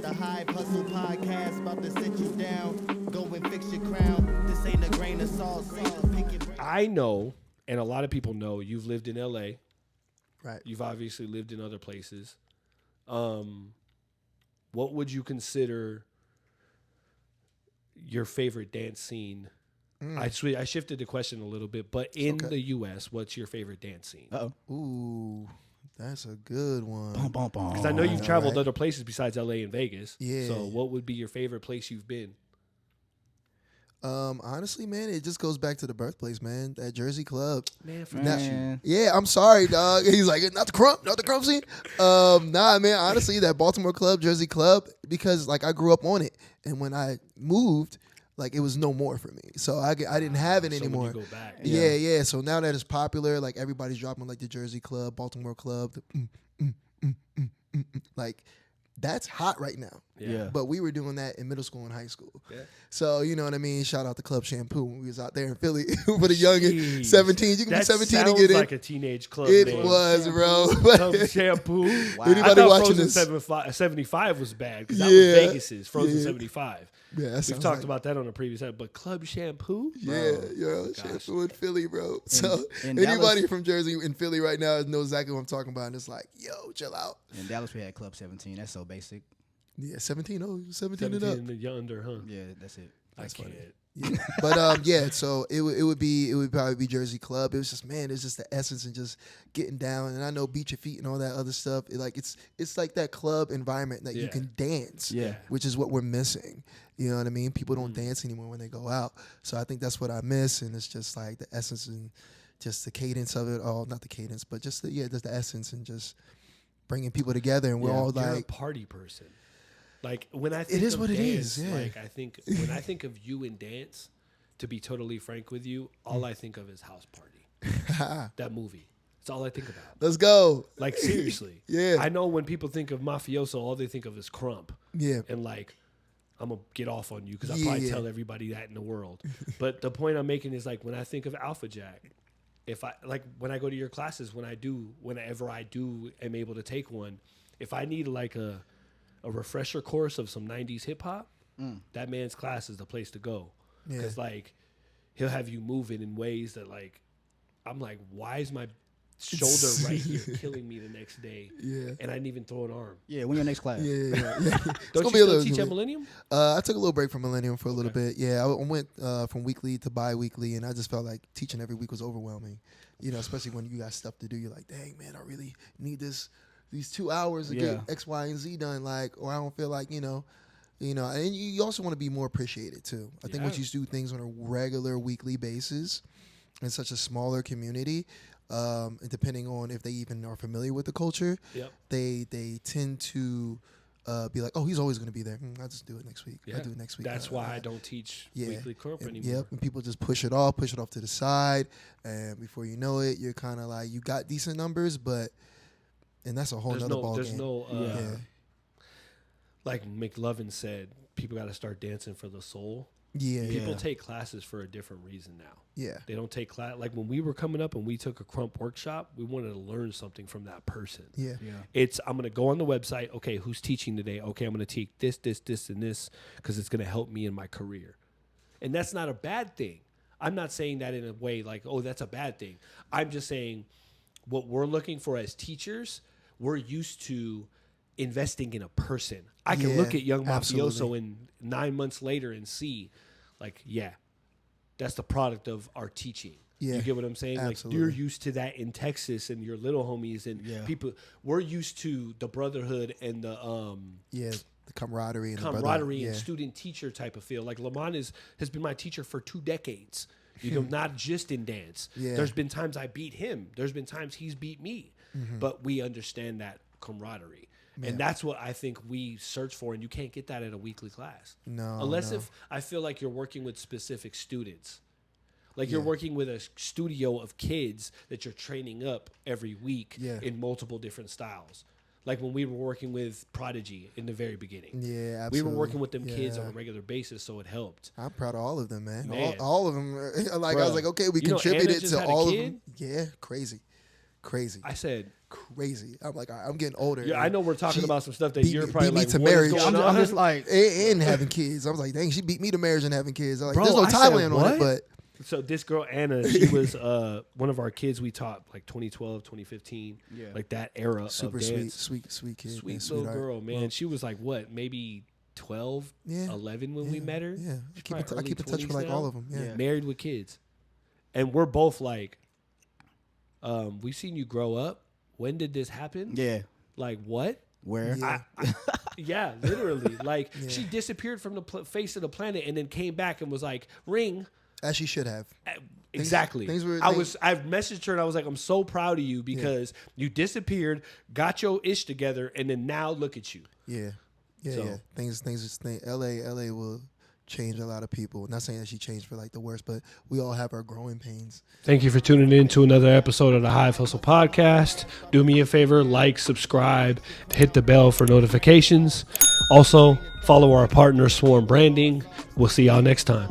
the Hype Hustle podcast, about to sit you down. Go and fix your crown. This ain't a grain of salt. I know, and a lot of people know, you've lived in L.A. Right. You've obviously lived in other places. What would you consider your favorite dance scene? I shifted the question a little bit, but in the U.S., what's your favorite dance scene? Ooh, that's a good one. Because I know you've traveled other places besides L.A. and Vegas. Yeah. So what would be your favorite place you've been? Honestly, man, it just goes back to the birthplace, man. That Jersey club. Man. Yeah, I'm sorry, dog. He's like, not the crump scene. Nah, man, honestly, that Baltimore club, Jersey club, because like I grew up on it. And when I moved, like it was no more for me. So I didn't have it anymore. When you go back. Yeah. So now that it's popular, like everybody's dropping like the Jersey club, Baltimore club, like that's hot right now. Yeah. But we were doing that in middle school and high school. Yeah. So, you know what I mean? Shout out to Club Shampoo when we was out there in Philly for the young 17. You can be 17 and get in. Like a teenage club. It name. was, bro. Club Shampoo. Wow. Anybody I thought watching Frozen this? 75 was bad because that was Vegas's Frozen 75. Yeah, that We've sounds talked like- about that on a previous episode, but Club Shampoo? Yeah, Shampoo in Philly, bro. So in anybody Dallas- from Jersey in Philly right now knows exactly what I'm talking about. And it's like, yo, chill out. In Dallas, we had Club 17. That's so basic. Yeah, 17. Oh, 17 and 17 up. and under, huh? Yeah, that's it. I can't. Yeah. But yeah, so it would probably be Jersey Club. It was just, man, it's just the essence and just getting down. And I know beat your feet and all that other stuff. It's like that club environment that you can dance. Yeah. Which is what we're missing. You know what I mean? People don't dance anymore when they go out. So I think that's what I miss. And it's just like the essence and just the cadence of it all. Not the cadence, but just just the essence and just bringing people together. And we're all You're a like, party person. Like when I think it is of what it dance, is. Yeah. like when I think of you in dance, to be totally frank with you, all I think of is House Party. That movie. That's all I think about. Let's go. Like seriously. Yeah. I know when people think of Mafioso, all they think of is Crump. Yeah. And like, I'm gonna get off on you because I probably tell everybody that in the world. But the point I'm making is like when I think of Alpha Jack, if I like when I go to your classes, whenever I do am able to take one, if I need like a refresher course of some 90s hip hop, that man's class is the place to go. Because like he'll have you moving in ways that like I'm like, why is my shoulder right here killing me the next day? Yeah. And I didn't even throw an arm. Yeah, when your next class? Yeah. Don't you still teach at Millennium? I took a little break from Millennium for a little bit. Yeah, I went from weekly to bi-weekly, and I just felt like teaching every week was overwhelming. You know, especially when you got stuff to do. You're like, dang, man, I really need these 2 hours to get X, Y, and Z done. Like, or I don't feel like, you know, and you also want to be more appreciated too. I think once you do things on a regular weekly basis in such a smaller community, and depending on if they even are familiar with the culture, they tend to be like, oh, he's always going to be there. I'll just do it next week. I'll do it next week. That's why I don't teach weekly Crump anymore. Yep, and people just push it off to the side, and before you know it, you're kind of like, you got decent numbers, and that's a whole nother ball game. Like McLovin said, people got to start dancing for the soul. Yeah. People take classes for a different reason now. Yeah. They don't take class. Like when we were coming up and we took a Crump workshop, we wanted to learn something from that person. Yeah. I'm going to go on the website. Okay, who's teaching today? Okay, I'm going to teach this, and this because it's going to help me in my career. And that's not a bad thing. I'm not saying that in a way like, oh, that's a bad thing. I'm just saying what we're looking for as teachers, we're used to investing in a person. I can look at young Mafioso and 9 months later and see, like, that's the product of our teaching. Yeah, you get what I'm saying? absolutely. Like you're used to that in Texas and your little homies and people. We're used to the brotherhood and the the camaraderie and student teacher type of feel. Like Lamont has been my teacher for 2 decades. You know, not just in dance. Yeah. There's been times I beat him. There's been times he's beat me. But we understand that camaraderie. Yeah. And that's what I think we search for, and you can't get that at a weekly class. No. Unless if I feel like you're working with specific students. Like you're working with a studio of kids that you're training up every week in multiple different styles. Like when we were working with Prodigy in the very beginning. Yeah, absolutely. We were working with them kids on a regular basis, so it helped. I'm proud of all of them, man. Man. All of them. Like, I was like, okay, we contributed to all of them. Yeah, crazy. crazy. I said, Crazy. I'm like, all right, I'm getting older. yeah, I know we're talking about some stuff that beat you're me- probably beat me like, to what is marriage. going I'm on? I'm just like, and having kids. I was like, dang, she beat me to marriage and having kids. I'm like, Bro, there's no I said, timeline on it, what? but So this girl, Anna, she was one of our kids we taught like 2012, 2015, Yeah. like that era super of sweet, dance. sweet kid. Sweet man, little sweetheart. girl, man. Well, She was like, what, maybe 12, Yeah, 11 when we met her? Yeah, She's I probably keep in touch early with like 20s all now. of them. Yeah. Yeah. Married with kids. And we're both like, we've seen you grow up. When did this happen? yeah, Like, what? where? Yeah. Yeah, literally. Like, Yeah. she disappeared from the face of the planet and then came back and was like, ring. As she should have. Exactly. I've messaged her and I was like, I'm so proud of you because you disappeared, got your ish together, and then now look at you. Yeah. Yeah, So- yeah. Things just LA will change a lot of people. Not saying that she changed for like the worst, but we all have our growing pains. Thank you for tuning in to another episode of the Hive Hustle Podcast. Do me a favor, like, subscribe, hit the bell for notifications. Also, follow our partner Swarm Branding. We'll see y'all next time.